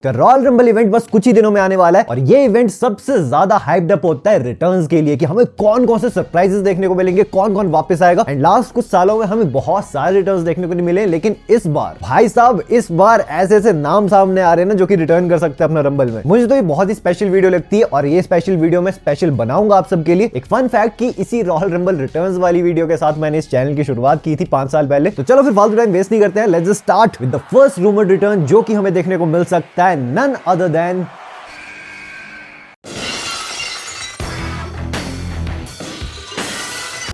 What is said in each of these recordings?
तो royal rumble event बस कुछ ही दिनों में आने वाला है और ये इवेंट सबसे ज्यादा हाइप्ड अप होता है रिटर्न्स के लिए कि हमें कौन कौन से सरप्राइजेस देखने को मिलेंगे, कौन कौन वापस आएगा। एंड लास्ट कुछ सालों में हमें बहुत सारे रिटर्न्स देखने को नहीं मिले, लेकिन इस बार भाई साहब इस बार ऐसे ऐसे नाम सामने आ रहे हैं ना जो कि रिटर्न कर सकते हैं अपना रंबल में। मुझे तो ये बहुत ही स्पेशल वीडियो लगती है और ये स्पेशल वीडियो में स्पेशल बनाऊंगा आप सबके लिए। एक फन फैक्ट कि इसी रॉयल रंबल रिटर्न्स वाली वीडियो के साथ मैंने इस चैनल की शुरुआत की थी 5 साल पहले। तो चलो फिर फालतू टाइम वेस्ट नहीं करते हैं, let's start with the first rumoured return जो कि हमें देखने को मिल सकता है none other than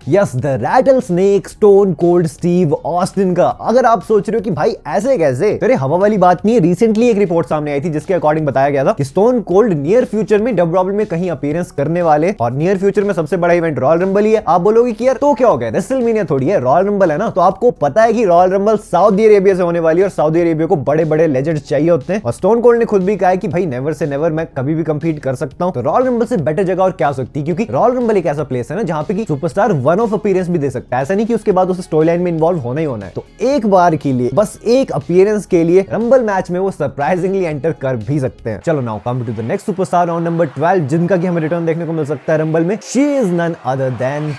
yes the rattlesnake stone cold Steve Austin का। अगर आप सोच रहे हो कि भाई ऐसे कैसे, तो हवा वाली बात नहीं है। रिसेंटली एक रिपोर्ट सामने आई थी जिसके अकॉर्डिंग बताया गया था कि स्टोन कोल्ड नियर फ्यूचर में डब्ल्यूडब्ल्यूई में कहीं अपीयरेंस करने वाले, और नियर फ्यूचर में सबसे बड़ा इवेंट रॉयल रंबल ही है। आप बोलोगे कि यार तो क्या हो गया, रेसलमेनिया थोड़ी है, रॉयल रंबल है ना। तो आपको पता है कि रॉयल रंबल सऊदी अरेबिया से होने वाली है और सऊदी अरेबिया को बड़े बड़े लेजेंड्स चाहिए होते हैं। और स्टोन कोल्ड ने खुद भी कहा है कि भाई नेवर से नेवर मैं कभी भी कंपीट कर सकता हूं। तो रॉयल रंबल से बेटर जगह और क्या हो सकती है, क्योंकि रॉयल रंबल एक ऐसा प्लेस है ना जहां पे कि सुपरस्टार वन ऑफ अपीयरेंस भी दे सकता है। ऐसा नहीं कि उसके बाद उसे स्टोरी लाइन में इन्वॉल्व होना ही होना है। तो एक बार के लिए, बस एक अपीयरेंस के लिए रंबल मैच में वो सरप्राइजिंगली एंटर कर भी सकते हैं। चलो now come to the next superstar on number 12 जिनका कि हमें रिटर्न देखने को मिल सकता है रंबल में। She is none other than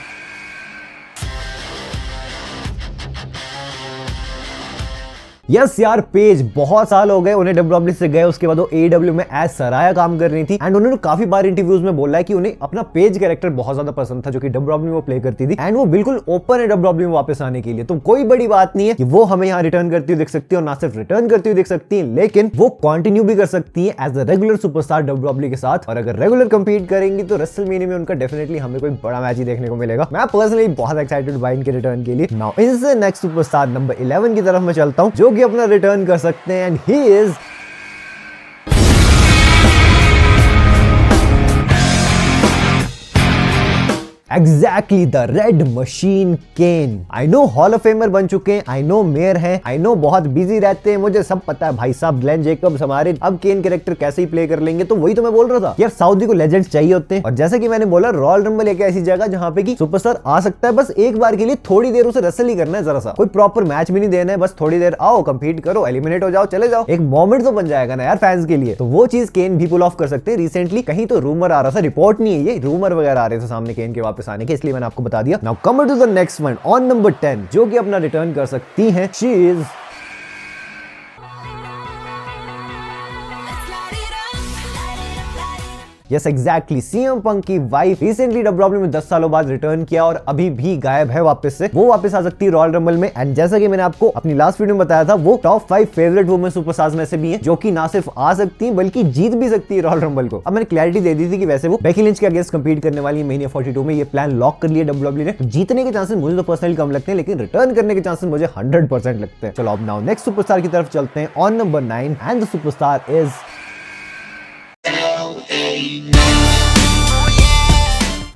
yes यार पेज। बहुत साल हो गए उन्हें डब्ल्यूडब्ल्यूई से गए, उसके बाद वो एडब्ल्यू में एज सराया काम कर रही थी। एंड उन्होंने काफी बार इंटरव्यूज में बोला है कि उन्हें अपना पेज कैरेक्टर बहुत ज्यादा पसंद था जो कि डब्ल्यूडब्ल्यूई में वो प्ले करती थी। एंड वो बिल्कुल ओपन है डब्ल्यूडब्ल्यूई में वापस आने के लिए। तो कोई बड़ी बात नहीं है कि वो हमें यहाँ रिटर्न करती हुई दिख सकती है, और ना सिर्फ रिटर्न करती हुई दिख सकती है लेकिन वो कंटिन्यू भी कर सकती है as a regular superstar WWE के साथ। और अगर रेगुलर कंपीट करेंगी तो रेसलमेनिया में उनका डेफिनेटली हमें कोई बड़ा मैच ही देखने को मिलेगा। मैं पर्सनली बहुत एक्साइटेड बाय इनके रिटर्न के लिए। नाउ इनसे नेक्स्ट सुपरस्टार नंबर 11 की तरफ मैं चलता हूं जो कि अपना रिटर्न कर सकते हैं, and he is exactly the red machine Kane. I know hall of famer बन चुके हैं, आई नो मेयर हैं, आई नो बहुत बिजी रहते हैं, मुझे सब पता है भाई साहब। ग्लेन जेकब्स हमारे अब केन कैरेक्टर कैसे ही प्ले कर लेंगे। तो वही तो मैं बोल रहा था यार, सऊदी को लेजेंड्स चाहिए होते हैं। और जैसे कि मैंने बोला रॉयल रंबल एक ऐसी जगह जहां पे कि सुपरस्टार आ सकता है, बस एक बार के लिए थोड़ी देर उसे रेसल ही करना है, जरा सा कोई प्रॉपर मैच भी नहीं देना है, बस थोड़ी देर आओ कंपीट करो, एलिमिनेट हो जाओ, चले जाओ। एक मोमेंट तो बन जाएगा ना यार फैंस के लिए। तो वो चीज केन भी पुल ऑफ कर सकते हैं। रिसेंटली कहीं तो रूमर आ रहा था, रिपोर्ट नहीं है ये, रूमर वगैरह आ रहे थे सामने केन के वापस आने के, इसलिए मैंने आपको बता दिया। Now come to the next one on number 10 जो कि अपना रिटर्न कर सकती हैं। She is yes exactly CM Punk की वाइफ रिसेंटली डब्ल्यूडब्ल्यूई में 10 सालों बाद रिटर्न किया और अभी भी गायब है वापस से। वो वापस आ सकती है रॉयल रंबल में। एंड जैसा कि मैंने आपको अपनी लास्ट वीडियो में बताया था, वो टॉप 5 फेवरेट वुमेन सुपरस्टार्स में से भी है जो कि ना सिर्फ आ सकती है बल्कि जीत भी सकती है रॉयल रंबल को। अब मैंने क्लैरिटी दे दी थी कि वैसे वो बेकी लिंच के अगेंस्ट कंपीट करने वाली है महीने 42 में। ये प्लान लॉक कर लिया डब्ल्यूडब्ल्यूई ने। तो जीतने के चांसेस मुझे तो पर्सनली कम लगते हैं, लेकिन रिटर्न करने के चांसेस मुझे 100% लगते हैं। चलो अब नाउ नेक्स्ट सुपरस्टार की तरफ चलते हैं on number 9 and the superstar is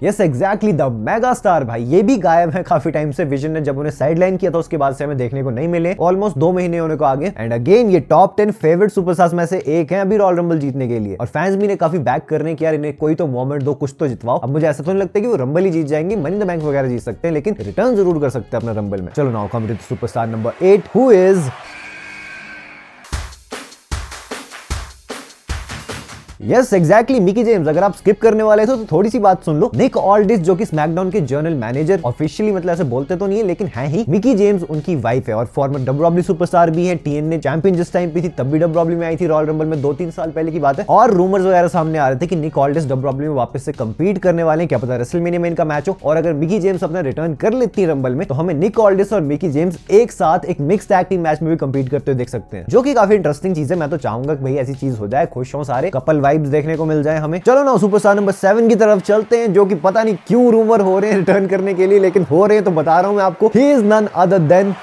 yes exactly the mega star. भाई ये भी गायब है काफी टाइम से। विजन ने जब उन्हें साइडलाइन किया था उसके बाद से हमें देखने को नहीं मिले, ऑलमोस्ट 2 महीने होने को आगे। एंड अगेन ये टॉप 10 फेवरेट सुपरस्टार्स में से एक है अभी रॉयल रंबल जीतने के लिए। और फैंस भी ने काफी बैक करने की यार इन्हें कोई तो मोमेंट दो, कुछ तो जितवाओ। अब मुझे ऐसा तो नहीं लगता कि वो रंबल ही जीत जाएंगे, मनी इन द बैंक वगैरह जीत सकते हैं, लेकिन रिटर्न जरूर कर सकते हैं अपना रंबल में। चलो now come to superstar number 8 who is yes exactly Mickie James. अगर आप स्किप करने वाले थे तो थोड़ी सी बात सुन लो। निक ऑल्डिस जो कि स्मैकडाउन के जनरल मैनेजर, ऑफिशियली मतलब ऐसे बोलते तो नहीं है लेकिन है ही, मिकी जेम्स उनकी वाइफ है और फॉर्मर डब्ल्यूडब्ल्यूई सुपरस्टार भी है। टीएनए चैंपियन जिस टाइम पे थी तब भी डब्ल्यूडब्ल्यूई में आई थी रॉयल रंबल में, 2-3 साल पहले की बात है। और रूमर्स वगैरह सामने आ रहे थे कि निक ऑल्डिस डब्ल्यूडब्ल्यूई में वापस से कंपीट करने वाले हैं, क्या पता रेसलमेनिया में इनका मैच हो। और अगर मिकी जेम्स अपना रिटर्न कर लेती है रंबल में तो हमें निक ऑल्डिस और मिकी जेम्स एक साथ एक मिक्स टैग टीम मैच में भी कंपीट करते हुए देख सकते हैं, जो कि काफी इंटरेस्टिंग चीज है। मैं तो चाहूंगा कि भाई ऐसी चीज हो जाए, खुश हो सारे, कपल वाइब्स देखने को मिल जाए हमें। चलो ना सुपरस्टार नंबर 7 की तरफ चलते हैं जो कि पता नहीं क्यों रूमर हो रहे हैं रिटर्न करने के लिए, लेकिन हो रहे हैं तो बता रहा हूं मैं आपको। He is none other than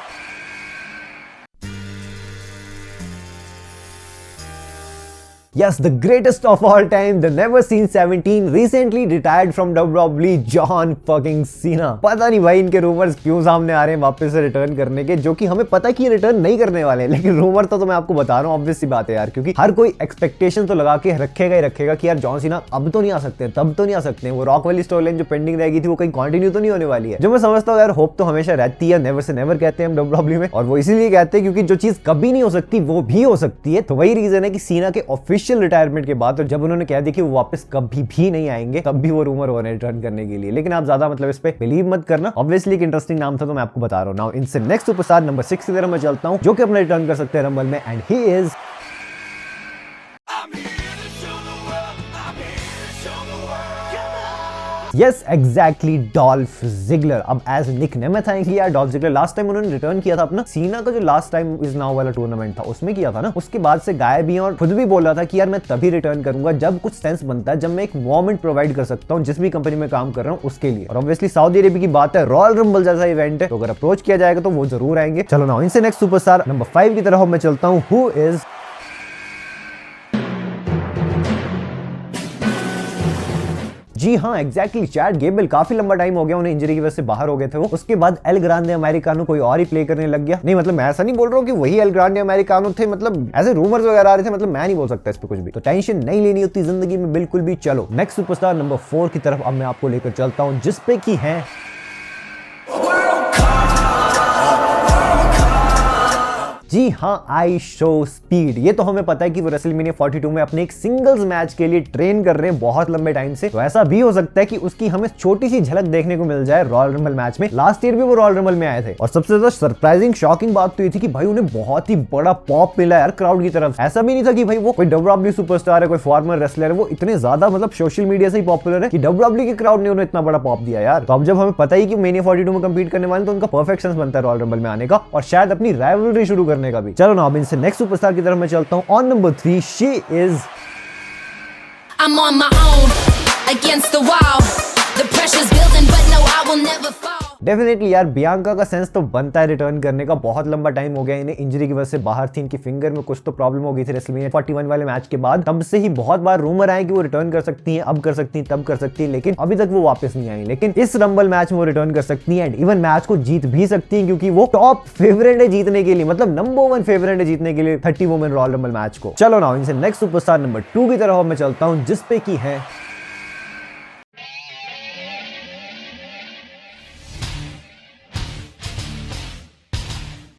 Yes, the greatest of all time, the never seen 17 recently retired from WWE, John fucking Cena। पता नहीं भाई इनके रूमर्स क्यों सामने आ रहे हैं वापस से रिटर्न करने के, जो कि हमें पता है कि रिटर्न नहीं करने वाले हैं, लेकिन रूमर तो मैं आपको बता रहा हूँ, ऑब्वियस सी बात है यार, क्योंकि हर कोई एक्सपेक्टेशन तो लगा के रखेगा ही रखेगा कि यार जॉन सीना अब तो नहीं आ सकते, तब तो नहीं आ सकते, वो रॉक वाली स्टोरी लाइन जो पेंडिंग रहेगी थी वो कहीं कंटिन्यू तो नहीं होने वाली है। जो मैं समझता हूँ यार, होप तो हमेशा रहती है, नेवर से नेवर कहते हैं हम WWE में, और वो इसीलिए कहते हैं क्योंकि जो चीज कभी नहीं हो सकती वो भी हो सकती है। तो वही रीजन है कि सीना के ऑफिशियल रिटायरमेंट के बाद, और जब उन्होंने कह दिया कि वो वापस कभी भी नहीं आएंगे, तब भी वो रूमर हो रहे हैं रिटर्न करने के लिए। लेकिन आप ज्यादा मतलब इस पे बिलीव मत करना, ऑब्वियसली एक इंटरेस्टिंग नाम था तो मैं आपको बता रहा हूँ। नाउ इनसे नेक्स्ट सुपरस्टार नंबर 6 की तरफ मैं चलता हूँ, जो कि अपना रिटर्न कर सकते हैं रंबल में, and he is yes exactly Dolph Ziggler. अब एज निक नेम था कि यार डॉल्फ जिगलर लास्ट टाइम उन्होंने रिटर्न किया था अपना सीना का जो लास्ट टाइम इज नाउ वाला टूर्नामेंट था उसमें किया था ना, उसके बाद से गायब ही, और खुद भी बोल रहा था कि यार मैं तभी रिटर्न करूंगा जब कुछ सेंस बनता है, जब मैं एक मोमेंट प्रोवाइड कर सकता हूं जिस भी कंपनी में काम कर रहा हूं उसके लिए। और ऑब्वियसली सऊदी अरेबिया की बात है, रॉयल रंबल जैसा इवेंट है, तो अगर अप्रोच किया जाएगा तो वो जरूर आएंगे। चलो ना इनसे नेक्स्ट सुपरस्टार नंबर 5 की तरफ मैं चलता हूं, हु इज जी हाँ एग्जैक्टली चैट गेबल। काफी लंबा टाइम हो गया उन्हें इंजरी की वजह से बाहर हो गए थे वो, उसके बाद एल ग्रांडे अमेरिकानो कोई और ही प्ले करने लग गया। नहीं मतलब मैं ऐसा नहीं बोल रहा हूँ कि वही एल ग्रांडे अमेरिकानो थे, मतलब ऐसे रूमर्स वगैरह आ रहे थे, मतलब मैं नहीं बोल सकता इस पे कुछ भी, तो टेंशन नहीं लेनी होती जिंदगी में बिल्कुल भी। चलो नेक्स्ट सुपरस्टार नंबर 4 की तरफ अब मैं आपको लेकर चलता हूँ, जिसपे की है जी हाँ आई शो स्पीड। ये तो हमें पता है कि वो रेसलमेनिया 42 में अपने एक सिंगल्स मैच के लिए ट्रेन कर रहे हैं बहुत लंबे टाइम से, तो ऐसा भी हो सकता है कि उसकी हमें छोटी सी झलक देखने को मिल जाए रॉयल रंबल मैच में। लास्ट ईयर भी वो रॉयल रंबल में आए थे, और सबसे ज्यादा सरप्राइजिंग शॉकिंग बात तो ये थी कि भाई उन्हें बहुत ही बड़ा पॉप मिला यार क्राउड की तरफ। ऐसा भी नहीं था कि भाई वो कोई WWE सुपरस्टार है, कोई फॉर्मर रेसलर है, वो इतने ज्यादा मतलब सोशल मीडिया से ही पॉपुलर है कि WWE के क्राउड ने उन्हें इतना बड़ा पॉप दिया यार। तो अब जब हमें पता ही कि मेनिया 42 में कंपीट करने वाले, तो उनका परफेक्ट चांस बनता है रॉयल रंबल में आने का, और शायद अपनी राइवलरी शुरू करने का भी। चलो ना अब इनसे नेक्स्ट सुपरस्टार की तरफ मैं चलता हूं। On number 3 she is I'm on my own against the wall. The pressure's building but no I will never fall. Definitely यार बियांका का सेंस तो बनता है रिटर्न करने का, बहुत लंबा टाइम हो गया इन्हें इंजरी की वजह से बाहर थी, इनकी फिंगर में कुछ तो प्रॉब्लम हो गई थी रेसलमेनिया 41 वाले मैच के बाद। तब से ही बहुत बार रूमर आए कि वो रिटर्न कर सकती हैं, अब कर सकती हैं, तब कर सकती हैं, लेकिन अभी तक वो वापस नहीं आई। लेकिन इस रंबल मैच में वो रिटर्न कर सकती हैं, एंड इवन मैच को जीत भी सकती हैं, क्योंकि वो टॉप फेवरेट है जीतने के लिए, मतलब नंबर 1 फेवरेट है जीतने के लिए 30 वुमेन रॉयल रंबल मैच को। चलो ना इनसे नेक्स्ट सुपरस्टार नंबर 2 की तरफ मैं चलता हूं, जिसपे की है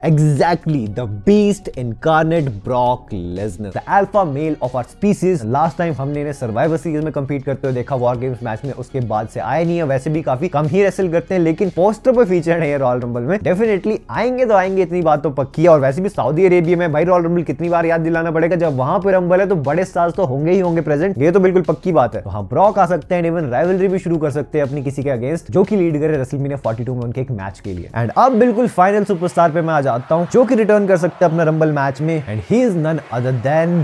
Exactly, the beast incarnate Brock Lesnar, the alpha male of our species। Last time हमने इन्हें सर्वाइवर सीरीज में कंपीट करते हुए देखा वॉर गेम्स मैच में, उसके बाद से आए नहीं है। वैसे भी काफी कम ही रेसल करते हैं, लेकिन पोस्टर पर फीचर है रॉयल रंबल में। डेफिनेटली आएंगे तो आएंगे, इतनी बात तो पक्की है। और वैसे भी सऊदी अरेबिया में भाई रॉयल रंबल कितनी बार याद दिलाना पड़ेगा, जब वहां पे रंबल है तो बड़े स्टार्स तो होंगे ही होंगे प्रेजेंट, ये तो बिल्कुल पक्की बात है। वहां ब्रॉक आ सकते हैं, इवन राइवलरी भी शुरू कर सकते हैं अपनी किसी के अगेंस्ट, जो कि लीड करे रेसलमेनिया 42 में उनके एक मैच के लिए। एंड अब बिल्कुल फाइनल सुपरस्टार पे मैं आ जाता हूं, जो कि रिटर्न कर सकते हैं अपना रंबल मैच में, and he is none other than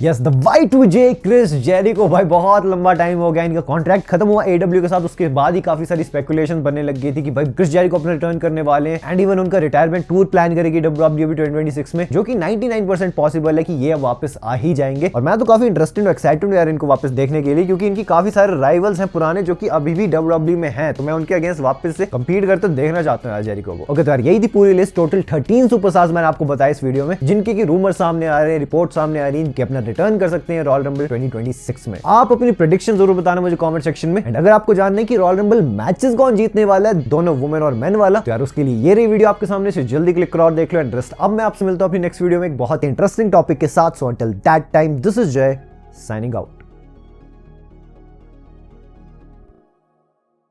yes the Y2J Chris Jericho. भाई बहुत लंबा टाइम हो गया, इनका कॉन्ट्रैक्ट खत्म हुआ AEW के साथ, उसके बाद ही काफी सारी स्पेकुलेशन बनने लग गई थी कि भाई क्रिस जेरिको अपना रिटर्न करने वाले हैं, एंड इवन उनका रिटायरमेंट टूर प्लान करेगी WWE 2026 में, जो कि 99% पॉसिबल है कि ये अब वापस आ ही जाएंगे। और मैं तो काफी इंटरेस्टेड और एक्साइटेड हूं यार इनको वापस देखने के लिए, क्योंकि इनकी काफी सारे राइवल्स हैं पुराने जो कि अभी भी WWE में हैं, तो मैं उनके अगेंस्ट वापस से कंपीट करते देखना चाहता हूँ यार जेरिको को। ओके तो यार यही थी पूरी लिस्ट, टोटल 13 सुपरस्टार्स मैंने आपको बताया इस वीडियो में, जिनके की रूमर सामने आ रहे हैं, रिपोर्ट सामने आ रही है कि अपना रिटर्न कर सकते हैं रॉयल रंबल 2026 में। आप अपनी प्रेडिक्शन जरूर बताना मुझे कमेंट सेक्शन में। एंड अगर आपको जानना है कि रॉयल रंबल मैचेस कौन जीतने वाला है, दोनों वुमेन और मेन वाला, तो यार उसके लिए ये रही वीडियो आपके सामने, से जल्दी क्लिक करो और देख लो। एंड अब मैं आपसे मिलता हूं अपनी नेक्स्ट वीडियो में एक बहुत इंटरेस्टिंग टॉपिक के साथ। So until that time this is जय साइनिंग आउट।